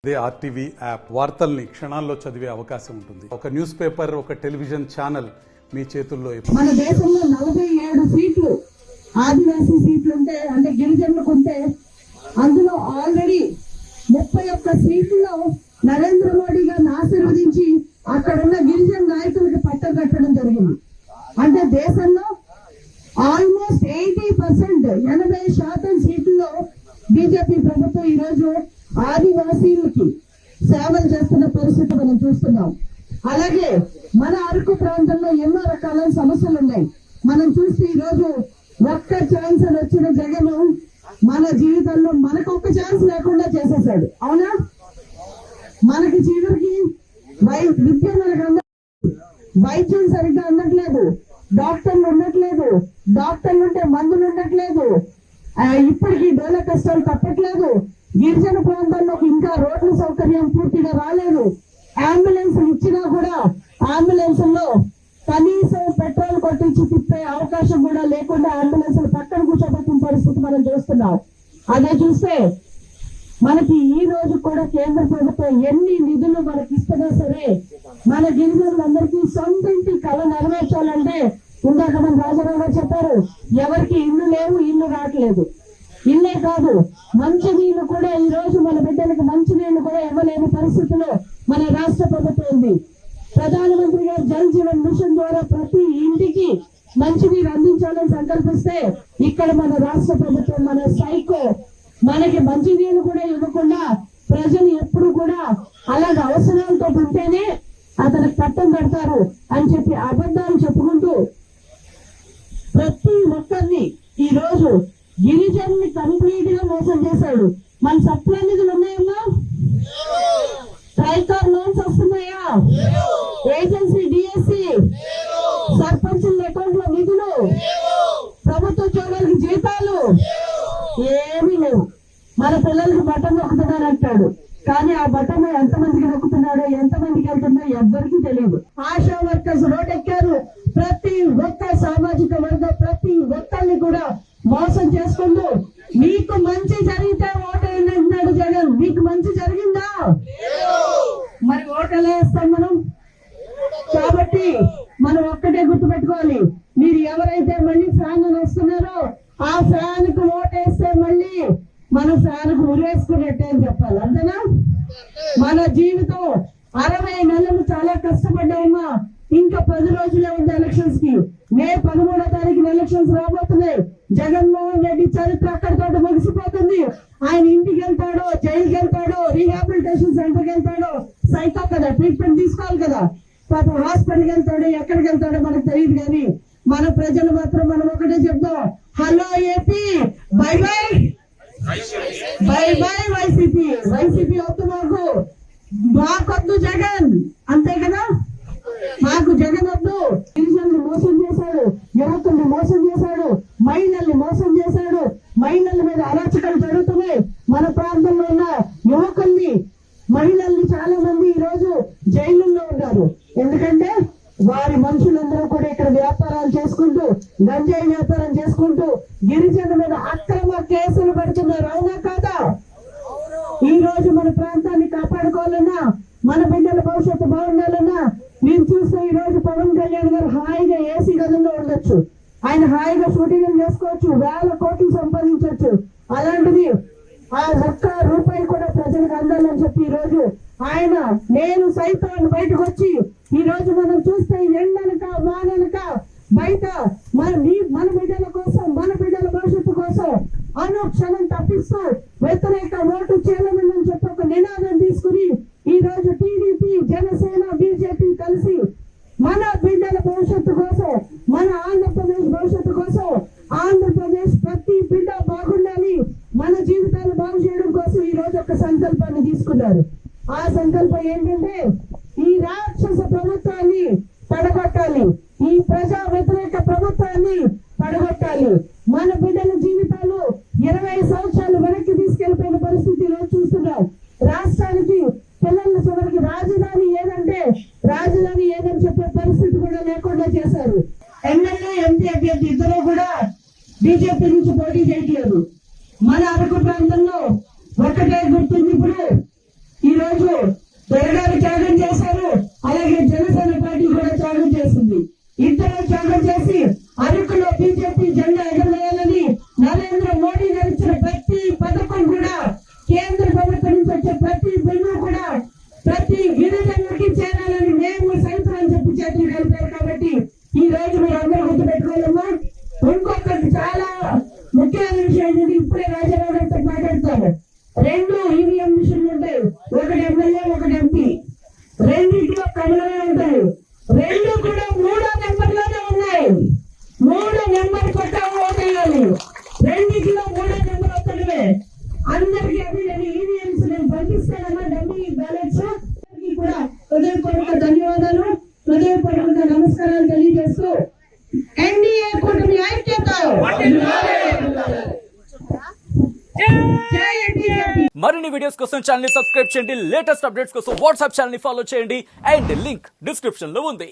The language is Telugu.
ఇదే ఆర్టీవీ యాప్ వార్తల్ని క్షణాల్లో చదివే అవకాశం ఉంటుంది. ఒక న్యూస్ పేపర్, ఒక టెలివిజన్ ఛానల్ మీ చేతుల్లో. మన దేశంలో 47 సీట్లు ఆదివాసీ సీట్లు ఉంటే, అంటే గిరిజనులకు ఉంటే, అందులో ఆల్రెడీ 31 సీట్లలో నరేంద్ర మోడీ గారిని ఆశీర్వదించి అక్కడున్న గిరిజన నాయకులకి పట్టం కట్టడం జరిగింది. అంటే దేశంలో ఆల్మోస్ట్ 80%, 80% సీట్లలో బీజేపీ ప్రభుత్వం ఈ రోజు ఆదివాసీలకి సేవలు చేస్తున్న పరిస్థితి మనం చూస్తున్నాం. అలాగే మన అరకు ప్రాంతంలో ఎన్నో రకాల సమస్యలు ఉన్నాయి. మనం చూస్తే ఈ రోజు ఒక్క ఛాన్స్ అని వచ్చిన జగన్ మన జీవితంలో మనకు ఒక్క ఛాన్స్ లేకుండా చేసేసాడు. అవునా? మనకి చివరికి విద్య మనకు వైద్యం సరిగ్గా అందట్లేదు, డాక్టర్లు ఉండట్లేదు, డాక్టర్లు ఉంటే మందులు ఉండట్లేదు, ఇప్పటికీ డోల కష్టాలు తప్పట్లేదు. గిరిజన ప్రాంతాల్లోకి ఇంకా రోడ్ల సౌకర్యం పూర్తిగా రాలేదు. అంబులెన్స్ ఇచ్చినా కూడా అంబులెన్స్ లో కనీసం పెట్రోల్ కొట్టించి తిప్పే అవకాశం కూడా లేకుండా అంబులెన్స్ పక్కన కూర్చోబెట్టిన పరిస్థితి మనం చూస్తున్నాం. అదే చూస్తే మనకి ఈ రోజు కూడా కేంద్ర ప్రభుత్వం ఎన్ని నిధులు మనకి ఇస్తున్నా సరే మన గిరిజనులందరికీ సొంత ఇంటి కళ నెరవేర్చాలంటే, ఇందాక మన రాజారావు గారు చెప్పారు, ఎవరికి ఇల్లు లేవు, ఇల్లు రావట్లేదు. ఇల్లే కాదు, మంచి నీళ్లు కూడా ఈ రోజు మన బిడ్డలకు మంచి నీళ్లు కూడా ఇవ్వలేని పరిస్థితిలో మన రాష్ట్ర ప్రభుత్వం ఉంది. ప్రధానమంత్రి గారు జల్ జీవన్ మిషన్ ద్వారా ప్రతి ఇంటికి మంచినీరు అందించాలని సంకల్పిస్తే, ఇక్కడ మన రాష్ట్ర ప్రభుత్వం, మన సైకో మనకి మంచినీళ్ళు కూడా ఇవ్వకుండా ప్రజలు ఎప్పుడు కూడా అలాగే అవసరాలతో ఉంటేనే అతనికి పట్టం పెడతారు అని చెప్పి అబద్ధాలు చెప్పుకుంటూ ప్రతి ఒక్కరిని ఈ రోజు గిరిజనుని కంప్లీట్ గా మోసం చేశాడు. మన సప్లై నిధులు ఉన్నాయమ్మా? ట్రైకార్ లోన్స్ వస్తున్నాయా? ఏజెన్సీ డిఎస్సి సర్పంచుల అకౌంట్ లో నిధులు, ప్రభుత్వ ఉద్యోగులకి జీతాలు ఏమీ లేవు. మన పిల్లలకి బటన్ నొక్కుతున్నాడు అంటాడు, కానీ ఆ బటన్ ఎంతమందికి నొక్కుతున్నాడో, ఎంతమందికి వెళ్తుందో ఎవ్వరికీ తెలియదు. ఆశా వర్కర్స్ రోడ్డెక్కారు. ప్రతి ఒక్క సామాజిక వర్గం, ప్రతి ఒక్కరిని కూడా మోసం చేసుకుంటూ మీకు మంచి జరిగితే ఓటేయండి అంటున్నాడు జగన్. మీకు మంచి జరిగిందా? మరి ఓటేలా వేస్తాం మనం? కాబట్టి మనం ఒక్కటే గుర్తుపెట్టుకోవాలి, మీరు ఎవరైతే మళ్ళీ ఫ్యాన్ వేస్తున్నారో ఆ ఫ్యాన్ కు ఓటేస్తే మళ్ళీ మన ఫ్యాన్ కు ఉరేసుకున్నట్టే అని చెప్పాలి. అంతేనా? మన జీవితం 60 నెలలు చాలా కష్టపడ్డామా. ఇంకా 10 రోజులే ఉంది ఎలక్షన్స్ కి. మే 13వ తారీఖున ఎలక్షన్స్ రాబోతున్నాయి. జగన్మోహన్ రెడ్డి చరిత్ర అక్కడితో ముగిసిపోతుంది. ఆయన ఇంటికి వెళ్తాడో, జైలుకి వెళ్తాడో, రీహాబిలిటేషన్ సెంటర్కి వెళ్తాడో, సైకో కదా, ట్రీట్మెంట్ తీసుకోవాలి కదా, పాపం హాస్పిటల్కి వెళ్తాడో, ఎక్కడికి వెళ్తాడో మనకు తెలియదు. కానీ మన ప్రజలు మాత్రం మనం ఒకటే చెప్తాం, hello AP, by by by by YCP. YCP వద్దు, మాకొద్దు జగన్, అంతే కదా. మాకు జగన్ వద్దు. గిరిజనులు మోసం చేశాడు, యువకుల్ని మోసం చేశాడు, మహిళల్ని మోసం చేశాడు. మహిళల మీద అరాచకాలు జరుగుతున్నాయి. మన ప్రాంతంలో ఉన్న యువకుల్ని, మహిళల్ని చాలా మంది ఈ రోజు జైలుల్లో ఉన్నారు. ఎందుకంటే వారి మనుషులందరూ కూడా ఇక్కడ వ్యాపారాలు చేసుకుంటూ, గంజాయి వ్యాపారం చేసుకుంటూ గిరిజన మీద అక్రమ కేసులు పెడుతున్నారు. అవునా కాదా? ఈ రోజు మన ప్రాంతాన్ని కాపాడుకోవాలన్నా, మన బిడ్డల భవిష్యత్తు బాగుండాలన్నా, మీరు చూస్తే ఈ రోజు పవన్ కళ్యాణ్ గారు హాయిగా ఏసీ గదుల్లో ఉండొచ్చు, ఆయన హాయిగా షూటింగ్ చేసుకోవచ్చు, వేల కోట్లు సంపాదించవచ్చు. అలాంటిది ఆ ఒక్క రూపాయి కూడా ప్రజలకు అందాలని చెప్పి ఈ రోజు ఆయన నేను సైతం బయటకు వచ్చి ఈ రోజు మనం చూస్తే ఎండనక వాననక బయట మన బిడ్డల కోసం, మన బిడ్డల భవిష్యత్తు కోసం అనుక్షణం తప్పిస్తూ వ్యతిరేక ఓటు చేయలేమని చెప్పి ఒక నినాదం తీసుకుని ఈ రోజు టీడీపీ, జనసేన, బీజేపీ కలిసి మన బిడ్డల భవిష్యత్తు కోసం, మన ఆంధ్రప్రదేశ్ భవిష్యత్తు కోసం, ఆంధ్రప్రదేశ్ ప్రతి బిడ్డ బాగుండాలి, మన జీవితాలు బాగు చేయడం కోసం ఈ రోజు ఒక సంకల్పాన్ని తీసుకున్నారు. ఆ సంకల్పం ఏంటంటే, ఈ రాక్షస ప్రభుత్వాన్ని పడగొట్టాలి, ఈ ప్రజా వ్యతిరేక ప్రభుత్వాన్ని పడగొట్టాలి. మన బిడ్డల జీవితాలు 20 సంవత్సరాలు వెనక్కి తీసుకెళ్లిపోయిన పరిస్థితి రోజు చూస్తున్నాం. రాష్ట్రానికి పిల్లల చివరికి రాజధాని ఏదని చెప్పే పరిస్థితి కూడా లేకుండా చేశారు. ఎమ్మెల్యే, ఎంపీ అభ్యర్థి ఇద్దరు కూడా బీజేపీ నుంచి పోటీ చేయట్లేదు. మన అరకు ప్రాంతంలో ఒకటే గుర్తుంది. ఇప్పుడు ఈ మరిన్ని వీడియోస్ కోసం ఛానల్ ని సబ్స్క్రైబ్ చేయండి, లేటెస్ట్ అప్డేట్స్ కోసం వాట్సాప్ ఛానల్ ని ఫాలో చేయండి అండ్ లింక్ డిస్క్రిప్షన్ లో ఉంది.